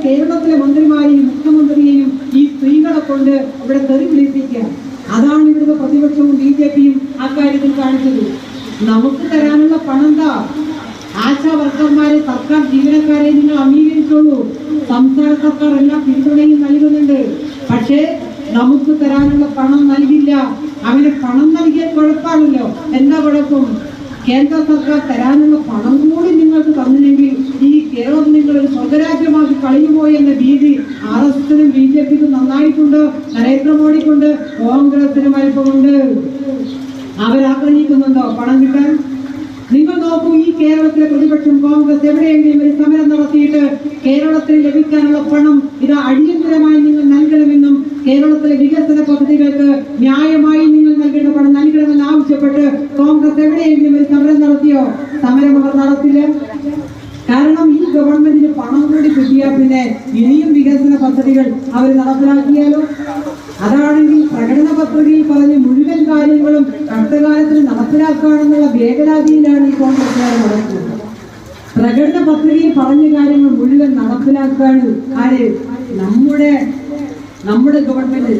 കേരളത്തിലെ മന്ത്രിമാരെയും മുഖ്യമന്ത്രിയെയും ഈ സ്ത്രീകളെ കൊണ്ട് ഇവിടെ തെറി വിളിപ്പിക്കുക. അതാണ് ഇവിടുത്തെ പ്രതിപക്ഷവും BJPയും അക്കാര്യത്തിൽ കാണിച്ചത്. നമുക്ക് തരാനുള്ള പണം എന്താ? ആശാ വർക്കർമാരെ, സർക്കാർ ജീവനക്കാരെ നിങ്ങൾ അംഗീകരിച്ചോളൂ. സംസ്ഥാന സർക്കാർ എല്ലാ പിന്തുണയും നൽകുന്നുണ്ട്. പക്ഷേ നമുക്ക് തരാനുള്ള പണം നൽകില്ല. അങ്ങനെ പണം നൽകിയാൽ കുഴപ്പമാണല്ലോ. എന്താ കുഴപ്പം? കേന്ദ്ര സർക്കാർ തരാനുള്ള പണം കൂടി നിങ്ങൾക്ക് തന്നില്ലെങ്കിൽ ഈ കേരളം നിങ്ങളൊരു സ്വർഗരാജ്യമാക്കി കളയുമോ എന്ന ഭീതി RSSനും BJPക്കും നന്നായിട്ടുണ്ട്, നരേന്ദ്രമോദിക്കുണ്ട്, കോൺഗ്രസിനും അല്പമുണ്ട്. അവരാഗ്രഹിക്കുന്നുണ്ടോ പണം കിട്ടാൻ? നിങ്ങൾ നോക്കൂ, ഈ കേരളത്തിലെ പ്രതിപക്ഷം കോൺഗ്രസ് എവിടെയെങ്കിലും ഒരു സമരം നടത്തിയിട്ട് കേരളത്തിൽ ലഭിക്കാനുള്ള പണം ഇത് അടിയന്തരമായി നിങ്ങൾ നൽകണമെന്നും കേരളത്തിലെ വികസന പദ്ധതികൾക്ക് ന്യായമായി നിങ്ങൾ നൽകേണ്ട പണം നൽകണമെന്ന് ആവശ്യപ്പെട്ട് കോൺഗ്രസ് എവിടെയെങ്കിലും ഒരു സമരം നടത്തിയോ? സമരം അവർ നടത്തില്ല. കാരണം ഈ ഗവൺമെന്റിന് പണം കൂടി കിട്ടിയാൽ പിന്നെ ഇനിയും വികസന പദ്ധതികൾ അവർ നടപ്പിലാക്കിയാലോ? അതാണെങ്കിൽ പ്രകടന പത്രികയിൽ പറഞ്ഞ് മുഴുവൻ കാര്യങ്ങളും കഷ്ടകാലത്തിന് നടപ്പിലാക്കാണെന്നുള്ള വേവലാതിയിലാണ് ഈ കോൺഗ്രസ്സുകാർ നടക്കുന്നത്. പ്രകടന പത്രികയിൽ പറഞ്ഞ കാര്യങ്ങൾ മുഴുവൻ നടപ്പിലാക്കാണ് ആര്? നമ്മുടെ ഗവൺമെന്റ്.